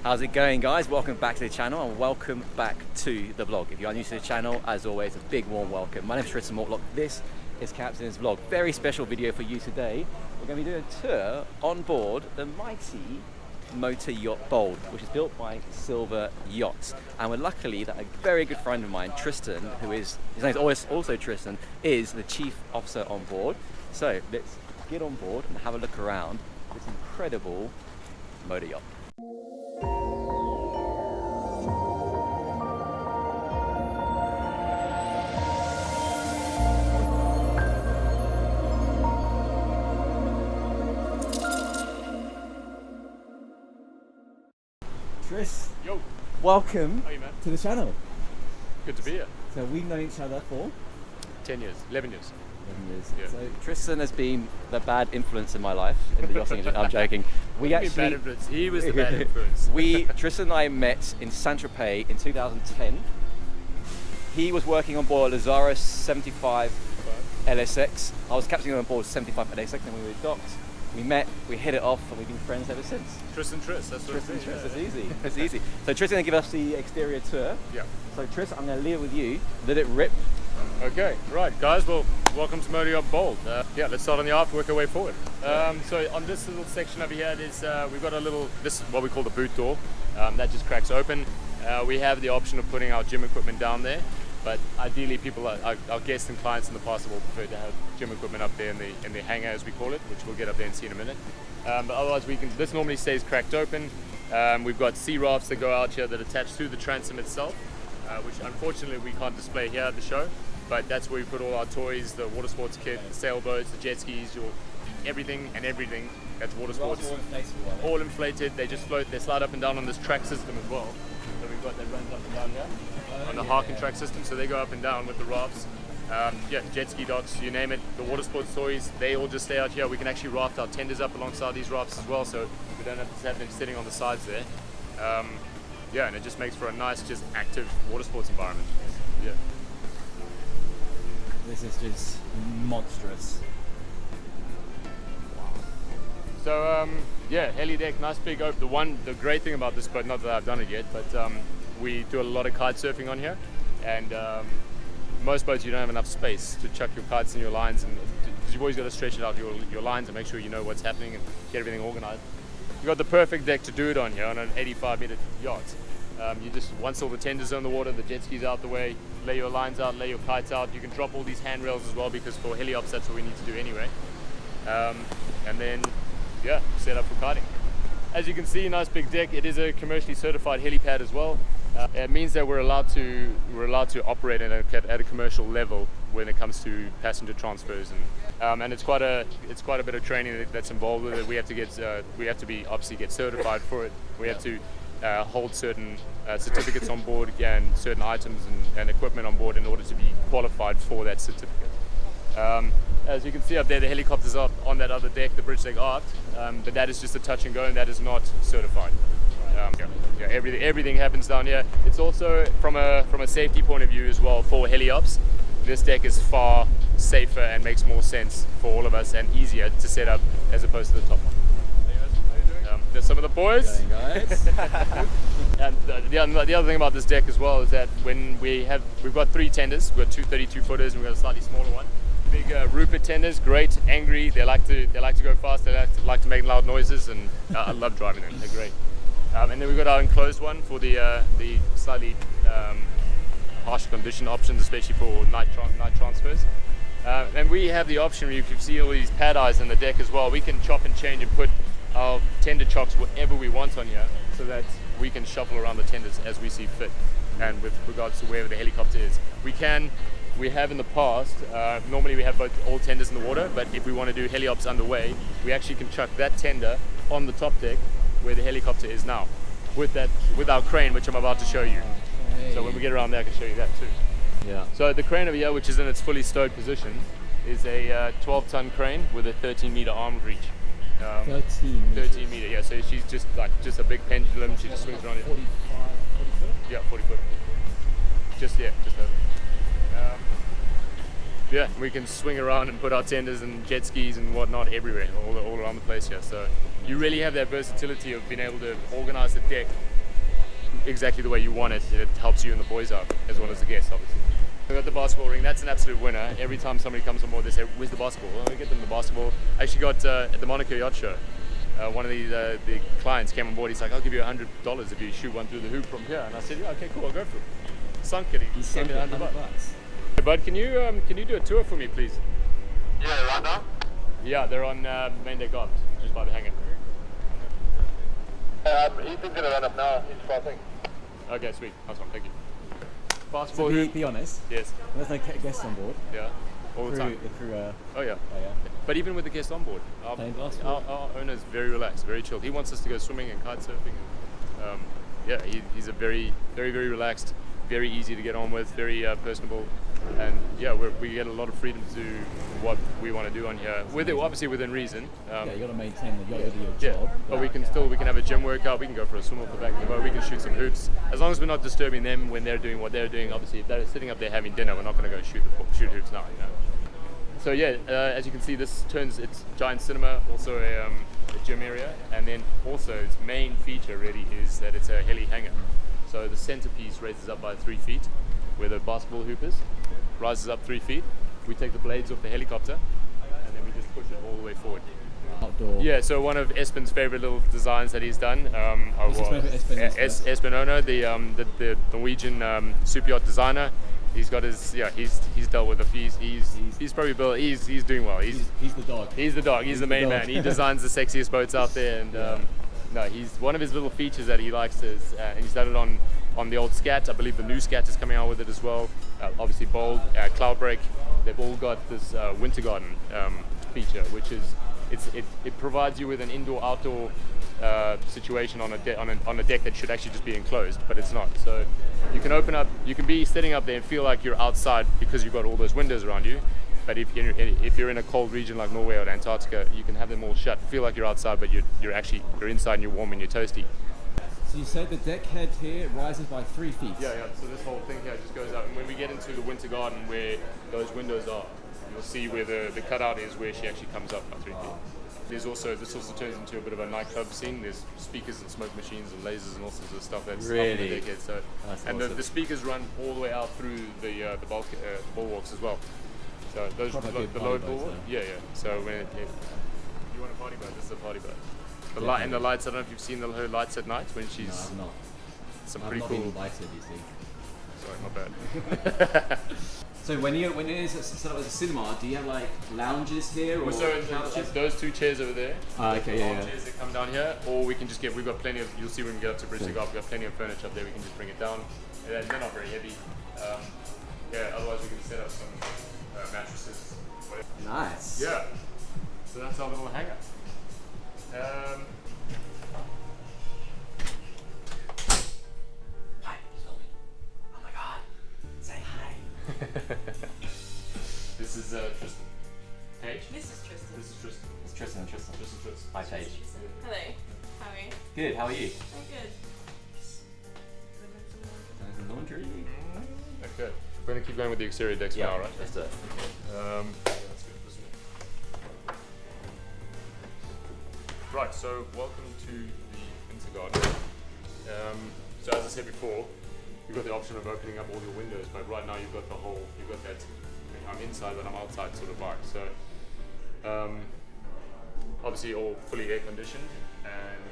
How's it going, guys? Welcome back to the channel and welcome back to the vlog. If you are new to the channel, as always, a big warm welcome. My name is Tristan Mortlock. This is Captain's Vlog. Very special video for you today. We're going to be doing a tour on board the mighty motor yacht Bold, which is built by SuperYacht. And we're luckily that a very good friend of mine, Tristan, his name is also Tristan, is the chief officer on board. So let's get on board and have a look around this incredible motor yacht. Chris, yo, welcome how are you, man? to the channel. Good to be here. So we've known each other for 10 years, 11 years. 11 years. Yeah. So Tristan has been the bad influence in my life in the yachting industry. I'm joking. We Bad influence. He was the bad influence. Tristan and I met in Saint-Tropez in 2010. He was working on board Lazaro 75 LSX. I was captaining on board 75 LSX, and we were docked. We met, we hit it off, and we've been friends ever since. Tristan, that's what Tristan, it is. Tris, it's easy. It's easy. So Tristan's going to give us the exterior tour. Yeah. So Tris, I'm going to leave it with you. Let it rip. Okay, right, guys. Well, welcome to Motor Yacht Bold. Let's start on the aft, work our way forward. So on this little section over here, we've got this is what we call the boot door. That just cracks open. We have the option of putting our gym equipment down there. But ideally, our guests and clients in the past will prefer to have gym equipment up there in the hangar, as we call it, which we'll get up there and see in a minute. But otherwise, this normally stays cracked open. We've got sea rafts that go out here that attach to the transom itself, which unfortunately we can't display here at the show. But that's where we put all our toys, the water sports kit, the sailboats, the jet skis, everything that's water sports. All inflated. They just float. They slide up and down on this track system as well. So we've got that runs up and down here on the Harkin track system, so they go up and down with the rafts. Jet ski docks, you name it. The water sports toys, they all just stay out here. We can actually raft our tenders up alongside these rafts as well, so we don't have to have them sitting on the sides there. And it just makes for a nice, just active water sports environment. Yeah. This is just monstrous. So heli deck, nice big open. The great thing about this boat, not that I've done it yet, but we do a lot of kite surfing on here, and most boats you don't have enough space to chuck your kites and your lines, and because you've always got to stretch out your lines and make sure you know what's happening and get everything organized. You've got the perfect deck to do it on here on an 85-meter yacht. Once all the tenders are in the water, the jet skis out the way, lay your lines out, lay your kites out. You can drop all these handrails as well, because for heli ops that's what we need to do anyway. And then set up for kiting. As you can see, nice big deck. It is a commercially certified helipad as well. It means that we're allowed to operate at a commercial level when it comes to passenger transfers, and it's quite a bit of training that's involved with it. We have to get certified for it. We have to hold certain certificates on board and certain items and equipment on board in order to be qualified for that certificate. As you can see up there, the helicopters are on that other deck, the bridge deck aft, but that is just a touch and go, and that is not certified. Everything happens down here. It's also from a safety point of view as well for heli ops. This deck is far safer and makes more sense for all of us and easier to set up as opposed to the top one. There's some of the boys. Guys. And the other thing about this deck as well is that when we've got 3 tenders. We've got 2 32 footers and we've got a slightly smaller one. Big Rupert tenders, great, angry. They like to go fast. They like to make loud noises, and I love driving them. They're great. And then we've got our enclosed one for the slightly harsher condition options, especially for night transfers. And we have the option, you can see all these pad eyes in the deck as well. We can chop and change and put our tender chocks wherever we want on here, so that we can shuffle around the tenders as we see fit. And with regards to wherever the helicopter is, we have in the past, normally we have all tenders in the water, but if we want to do heli ops underway, we actually can chuck that tender on the top deck where the helicopter is now, with our crane, which I'm about to show you. Okay. So when we get around there, I can show you that too. Yeah. So the crane over here, which is in its fully stowed position, is a 12-ton crane with a 13-meter armed reach. 13 meter, yeah. So she's just a big pendulum. She just swings around. 40 foot? Yeah, 40 foot. Just over. Yeah, we can swing around and put our tenders and jet skis and whatnot everywhere, all around the place here. So you really have that versatility of being able to organize the deck exactly the way you want it, it helps you and the boys out as well as the guests, obviously. We got the basketball ring. That's an absolute winner. Every time somebody comes on board, they say, "Where's the basketball?" Well, we get them the basketball. I actually got at the Monaco Yacht Show. One of the clients came on board. He's like, "I'll give you $100 if you shoot one through the hoop from here." And I said, "Yeah, okay, cool. I'll go for it." Sunk it. He sent me $100 bucks. Hey, bud, can you do a tour for me, please? Yeah, right now? Yeah, they're on main deck aft, just by the hangar. He's going to run up now. He's crossing. Okay, sweet. Nice one. Thank you. Fast So forward. be honest. Yes. There's no guests on board. Yeah. All the time. The crew. Oh yeah. Oh yeah. But even with the guests on board, our owner is very relaxed, very chilled. He wants us to go swimming and kite surfing. And, yeah, he's a very relaxed, very easy to get on with, very personable, and yeah, we get a lot of freedom to do what we want to do on here. Obviously within reason. Yeah, you got to maintain the yacht with your job. But we can have a gym workout. We can go for a swim off the back of the boat. We can shoot some hoops as long as we're not disturbing them when they're doing what they're doing. Obviously, if they're sitting up there having dinner, we're not going to go shoot hoops now. You know. So yeah, as you can see, this turns its giant cinema, also a gym area, and then also its main feature really is that it's a heli hangar. So the centerpiece raises up by 3 feet, where the basketball hoop is, rises up 3 feet. We take the blades off the helicopter, and then we just push it all the way forward. Outdoor. Yeah, so one of Espen's favorite little designs that he's done. Espen Ono, the Norwegian SuperYacht designer. He's got his he's dealt with he's probably built he's doing well. He's the dog. He's the dog. He's the main man. He designs the sexiest boats out there, and no, he's one of his little features that he likes is and he's done it on the old Scat. I believe the new Scat is coming out with it as well. Obviously Bold, Cloudbreak. They've all got this winter garden feature, which is it provides you with an indoor-outdoor situation on a deck that should actually just be enclosed, but it's not. So you can open up, you can be sitting up there and feel like you're outside because you've got all those windows around you. But if you're in a cold region like Norway or Antarctica, you can have them all shut. Feel like you're outside, but you're inside and you're warm and you're toasty. So you said the deck head here rises by 3 feet. Yeah. So this whole thing here just goes out, and when we get into the winter garden where those windows are, you'll see where the cutout is, where she actually comes up by 3 feet. This also turns into a bit of a nightclub scene. There's speakers and smoke machines and lasers and all sorts of stuff that's up on the deckhead. So, and awesome. the speakers run all the way out through the bulwarks as well. So those the load bulwark. Yeah. So when you want a party boat, this is a party boat. The light and the lights. I don't know if you've seen her lights at night when she's. No, I've not. Some I've pretty not cool. been invited, you see. Sorry, my bad. So when it is set up as a cinema, do you have like lounges here or couches? Those 2 chairs over there. Okay, yeah. Chairs that come down here, or we can just we've got plenty of. You'll see when we get up to Bridge to Golf, we've got plenty of furniture up there. We can just bring it down. They're not very heavy. Otherwise we can set up some mattresses. Whatever. Nice. Yeah. So that's our little hangar. Hi, he's filming. Oh my god. Say hi. This is Tristan. Paige? This is Tristan. This is Tristan. It's Tristan. This is Tristan. Hi, Paige. Hello. How are you? Good. How are you? I'm good. Laundry. Okay. We're going to keep going with the exterior decks for now, right? That's it. Let's go this way. Right, so welcome to the winter garden. So as I said before, you've got the option of opening up all your windows, but right now you've got that, I'm inside but I'm outside sort of vibe. So obviously all fully air conditioned, and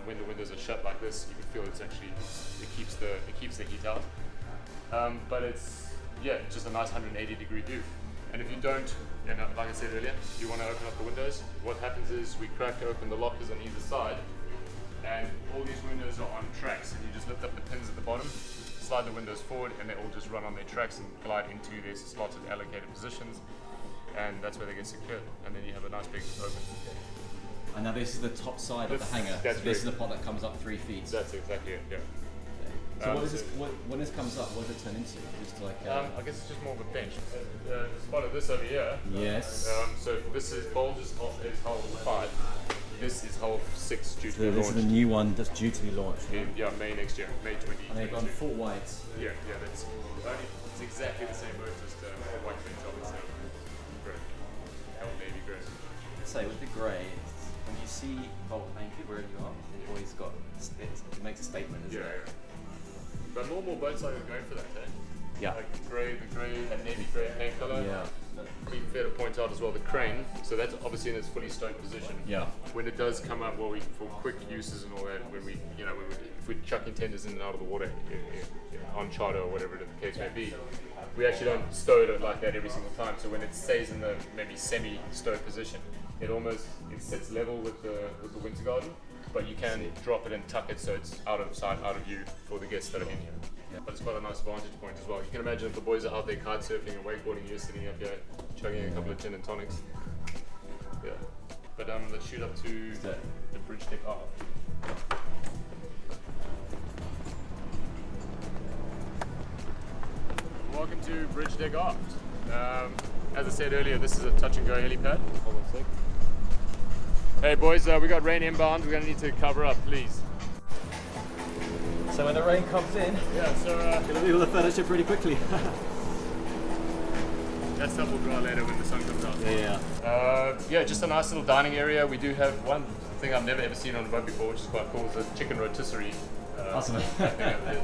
when the windows are shut like this, you can feel it keeps the heat out. But it's just a nice 180-degree view. And if you don't, like I said earlier, you want to open up the windows, what happens is we crack open the lockers on either side, and all these windows are on tracks, and you just lift up the pins at the bottom, slide the windows forward, and they all just run on their tracks and glide into their slotted allocated positions, and that's where they get secured. And then you have a nice big open. And now this is the top side of the hangar. So this is the part that comes up 3 feet. That's exactly it. Yeah. So what is this? When this comes up, what does it turn into? Just like I guess it's just more of a bench. Spotted this over here. Yes. So this is Bulge is hull 5. This is hull 6 due to be launched. This is the new one that's due to be launched. Yeah, May next year, May 20. And they've gone full white. Yeah, that's it's exactly the same boat, just white paint job instead of grey. Navy grey. So with the grey, when you see bolt anchored wherever you are, it's always got, it makes a statement, isn't it? But normal boats are going for that, eh? Yeah. Like the grey and navy grey paint colour. Yeah. Be fair to point out as well the crane. So that's obviously in its fully stoked position. Yeah. When it does come up, well, for quick uses and all that, when we, if we're chucking tenders in and out of the water on charter or whatever the case may be, we actually don't stow it like that every single time. So when it stays in the maybe semi-stowed position, it sits level with the winter garden, but you can drop it and tuck it so it's out of sight, out of view for the guests that are in here. Yeah. But it's quite a nice vantage point as well. You can imagine if the boys are out there kite surfing and wakeboarding, you're sitting up here chugging a couple of gin and tonics. Yeah. But let's shoot up to the bridge deck aft. Welcome to bridge deck aft. As I said earlier, this is a touch and go helipad. Hold on a sec. Hey boys, we got rain inbound. We're going to need to cover up, please. So when the rain comes in, Yeah, so it'll move all the furniture pretty quickly. that stuff will dry later when the sun comes out. Yeah. Yeah, just a nice little dining area. We do have one thing I've never ever seen on a boat before, which is quite cool. It's a chicken rotisserie. Awesome. Little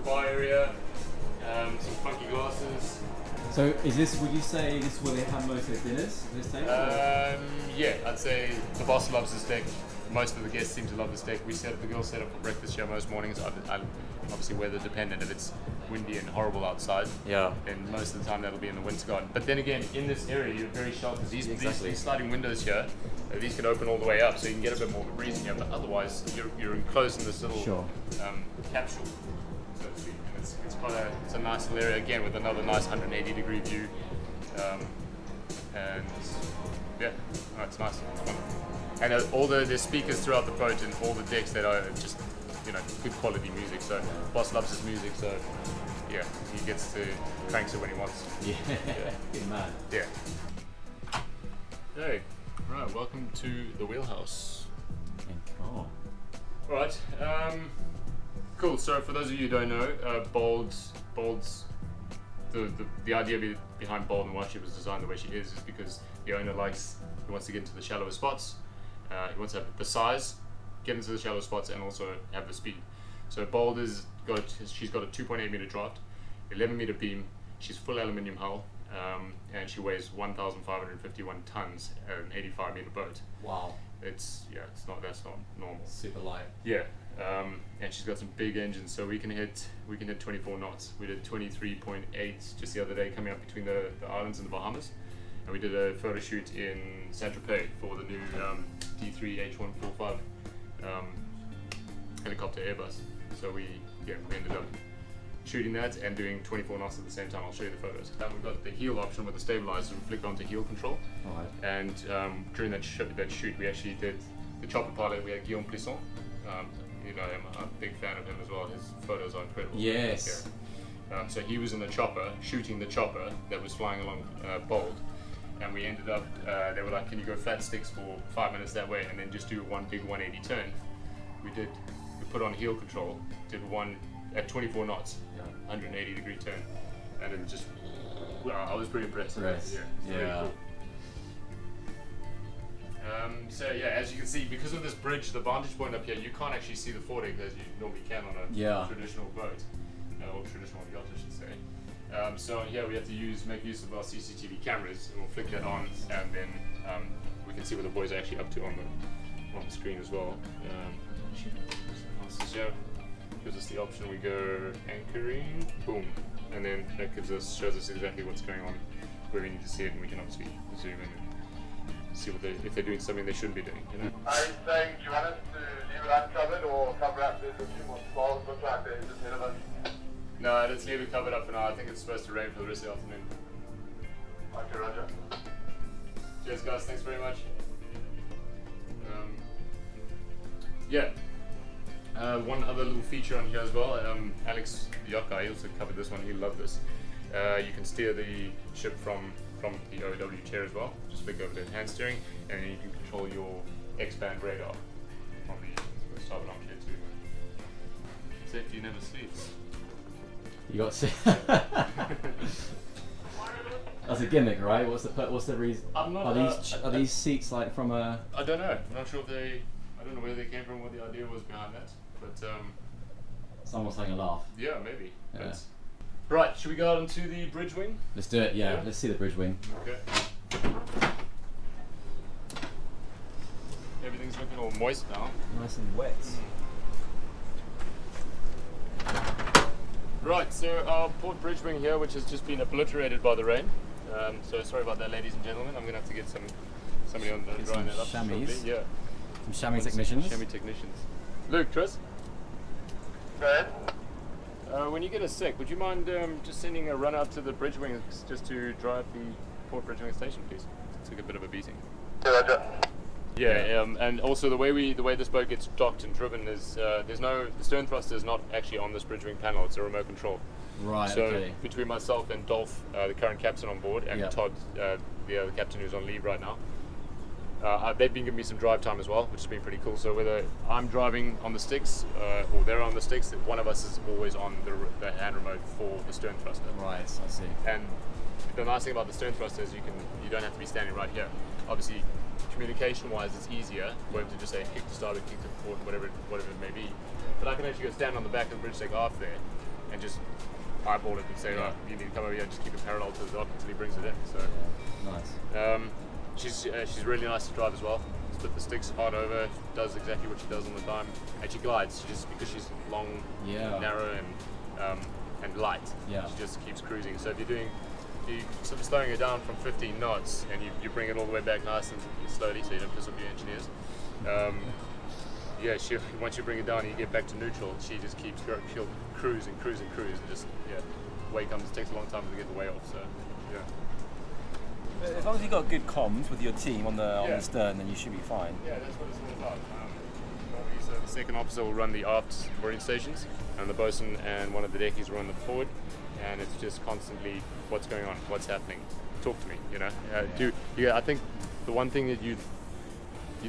bar area, some funky glasses. So is this, would you say this is where they have most of their dinners, this table? Yeah, I'd say the boss loves this deck. Most of the guests seem to love this deck. The girls set up for breakfast here most mornings. I'm obviously weather dependent. If it's windy and horrible outside, Yeah. then most of the time that'll be in the winter garden. But then again, in this area, you're very sheltered. These sliding windows here, these can open all the way up, so you can get a bit more of a breeze in here. But otherwise, you're enclosed in this little capsule, so to speak. And it's a nice little area again with another nice 180-degree view. And yeah, no, it's nice. It's wonderful. And there's speakers throughout the boat and all the decks that are just, good quality music. So boss loves his music, so yeah, he gets to cranks it when he wants. Yeah. Good man. Yeah. Hey, right, welcome to the wheelhouse. Oh. All right, cool. So for those of you who don't know, Bold's the idea behind Bold and why she was designed the way she is because the owner he wants to get into the shallower spots. He wants to have the size, get into the shallow spots, and also have the speed. So Bold she's got a 2.8 meter draft, 11 meter beam. She's full aluminium hull, and she weighs 1,551 tons at an 85 meter boat. Wow. That's not normal. Super light. Yeah, and she's got some big engines, so we can hit 24 knots. We did 23.8 just the other day, coming up between the islands in the Bahamas. And we did a photo shoot in Saint-Tropez for the new D3 H145 helicopter Airbus. So we ended up shooting that and doing 24 knots at the same time. I'll show you the photos. We've got the heel option with the stabilizer. We flick onto heel control. Alright. And during that shoot, we actually did the chopper pilot. We had Guillaume Plisson. I'm a big fan of him as well. His photos are incredible. Yes. Yeah. So he was in the chopper, shooting the chopper that was flying along Bold. And we ended up, they were like, can you go flat sticks for 5 minutes that way and then just do one big 180 turn? We put on heel control, did one at 24 knots, 180 degree turn. And it was just, I was pretty impressed. Right. Yeah. Really cool. So yeah, as you can see, because of this bridge, the vantage point up here, you can't actually see the foredeck as you normally can on a traditional boat, or traditional yacht, I should say. So here we have to make use of our CCTV cameras, and we'll flick that on, and then we can see what the boys are actually up to on the screen as well. Gives us the option. We go anchoring, boom, and then that shows us exactly what's going on, where we need to see it, and we can obviously zoom in and see if they're doing something they shouldn't be doing. Are you saying, do you want us to leave it uncovered or cover up? There's a few more spars look like they're just ahead of us. No, let's leave it covered up for now. I think it's supposed to rain for the rest of the afternoon. Okay, roger. Cheers, guys. Thanks very much. One other little feature on here as well. Alex, the yacht guy, he also covered this one. He loved this. You can steer the ship from the OW chair as well. Just flick over the hand steering, and then you can control your X-band radar from the starboard armchair too. Safety never sleeps. You got to see. That's a gimmick, right? What's the reason? I'm not. Are these seats like from a? I don't know. I'm not sure if they. I don't know where they came from. What the idea was behind that, but Someone's having a laugh. yeah, maybe. Yeah. But, right. Should we go out onto the bridge wing? Let's do it. Yeah. Yeah. Let's see the bridge wing. Okay. Everything's looking all moist now. Nice and wet. Right, so our port bridge wing here, which has just been obliterated by the rain. So sorry about that, ladies and gentlemen. I'm going to have to get somebody on the Get drying some that up. chamois. shortly. Yeah. Some chamois technicians. Chamois technicians. Luke, Tris, Go ahead. when you get a sec, would you mind just sending a run out to the bridge wing just to dry up the port bridge wing station, please? Took a bit of a beating. Yeah, Roger. Yeah, and also the way this boat gets docked and driven is the stern thruster is not actually on this bridge wing panel. It's a remote control. Right. So Okay. between myself and Dolph, the current captain on board, and Yeah. Todd, the other captain who's on leave right now, they've been giving me some drive time as well, which has been pretty cool. So whether I'm driving on the sticks or they're on the sticks, one of us is always on the hand remote for the stern thruster. Right. I see. And the nice thing about the stern thruster is you don't have to be standing right here. Obviously, communication-wise, it's easier for him to just say kick to starboard, kick to port, whatever it may be. But I can actually go stand on the back of the bridge deck aft there and just eyeball it and say, Yeah. right, you need to come over here and just keep it parallel to the dock until he brings it in. So Nice. she's really nice to drive as well. Split the sticks hard over, does exactly what she does all the time, and she glides. She just because she's long, Yeah. narrow, and light. Yeah. She just keeps cruising. So if you're sort of slowing it down from 15 knots and you bring it all the way back nice and slowly so you don't piss off your engineers. Once you bring it down and you get back to neutral, she just she'll cruise and just way comes. It takes a long time to get the way off. So yeah. As long as you've got good comms with your team on the Yeah. stern, then you should be fine. Yeah, that's what it's all about. Normally, so the second officer will run the aft mooring stations, and the bosun and one of the deckies will run the forward, and it's just constantly what's going on, what's happening. Talk to me, you know. I think the one thing that you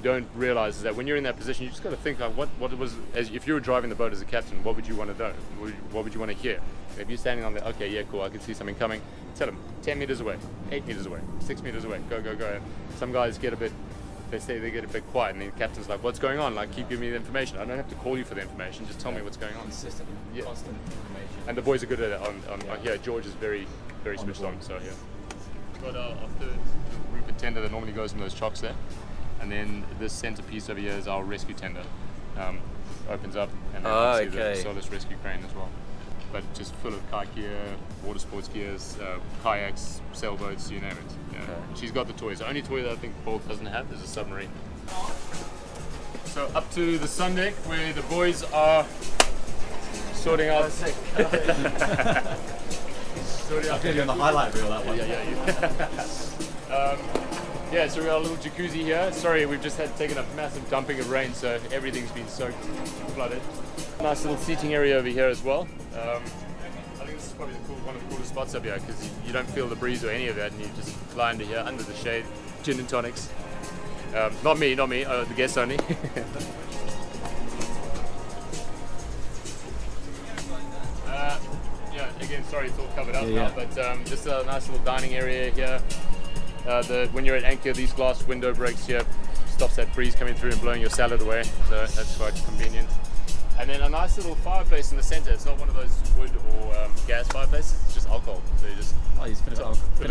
don't realize is that when you're in that position, you just got to think like, what it was. As if you were driving the boat as a captain, what would you want to know? What would you want to hear? If you're standing on there, okay, yeah, cool, I can see something coming. Tell them 10 meters away, 8 meters away, 6 meters away. Go. Some guys get a bit. They say they get a bit quiet, and the captain's like, "What's going on? Like, keep giving me the information. I don't have to call you for the information. Just tell me what's going on." Consistent. Yeah. Constant information. And the boys are good at it. On here, George is very switched on. So yeah. Got our third Rupert tender that normally goes in those chocks there, and then this centerpiece over here is our rescue tender. Opens up, and then obviously the Solus rescue crane as well. But just full of kite gear, water sports gears, kayaks, sailboats, you name it. Yeah. Okay. She's got the toys. The only toy that I think Bolt doesn't have is a submarine. So up to the sun deck where the boys are sorting out. Sorting out. Clearly on the highlight reel that one. Yeah, so we got a little jacuzzi here. Sorry, we've just taken a massive dumping of rain, so everything's been soaked, flooded. Nice little seating area over here as well. I think this is probably one of the coolest spots up here because you don't feel the breeze or any of that, and you just lie under here, under the shade, gin and tonics. Not me, the guests only. Again, sorry, it's all covered up now, but just a nice little dining area here. When you're at anchor, these glass window breaks here stops that breeze coming through and blowing your salad away, so that's quite convenient. And then a nice little fireplace in the center. It's not one of those wood or gas fireplaces, it's just alcohol. So you just Oh, you fill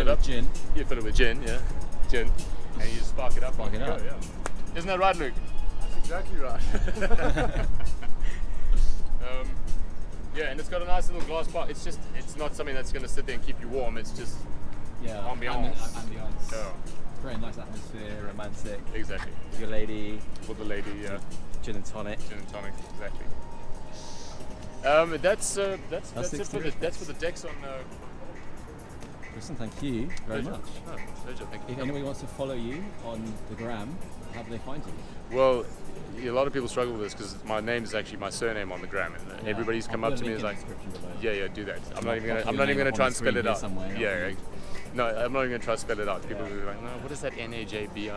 it up with gin. You fill it with gin, and you just spark it up. Spark it up. Yeah. Isn't that right, Luke? That's exactly right. Yeah, and it's got a nice little glass bar. It's not something that's going to sit there and keep you warm. It's just ambiance. Ambiance. Yeah. Very nice atmosphere, romantic. Exactly. Your lady, For the lady, yeah. gin and tonic. Gin and tonic, exactly. That's it for the decks on. Listen, thank you very Pleasure. much. Oh, pleasure, thank you. If anybody wants to follow you on the gram, how do they find you? Well, a lot of people struggle with this because my name is actually my surname on the gram, and everybody's come up to me and is like, yeah, do that. I'm not even gonna try and spell it out. Yeah. No, I'm not even gonna try to spell it out. People will be like, no, what is that NAJBIC?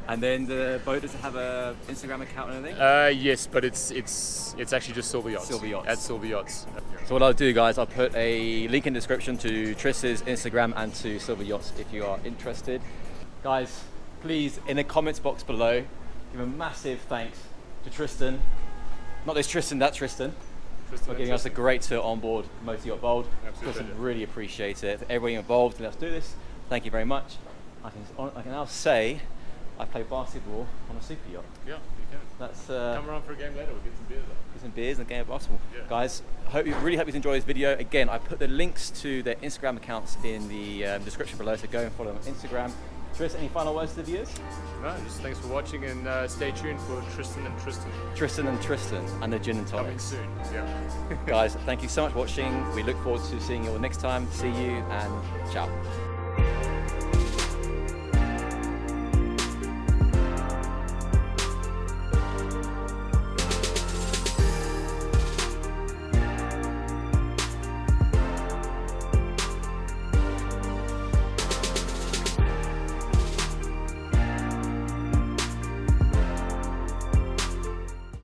And then the boat doesn't have a Instagram account or anything? Yes, but it's actually just Silver Yachts. Silver Yachts. At Silver Yachts. So what I'll do, guys, I'll put a link in the description to Triss's Instagram and to Silver Yachts if you are interested. Guys, please, in the comments box below, give a massive thanks to Tristan. Not this Tristan, that Tristan. For giving us a great tour on board Motor Yacht Bold. Tristan, really appreciate it. For everybody involved, let's do this. Thank you very much. I can now say I play basketball on a super yacht. Yeah, you can. That's Come around for a game later. We'll get some beers up. get some beers and a game of basketball. Yeah. Guys, really hope you enjoy this video. Again, I put the links to their Instagram accounts in the description below, so go and follow them on Instagram. Tris, any final words to the viewers? No, just thanks for watching and stay tuned for Tristan and Tristan. Tristan and the gin and Coming tonics. soon. Yeah. Guys, thank you so much for watching. We look forward to seeing you all next time. See you and ciao.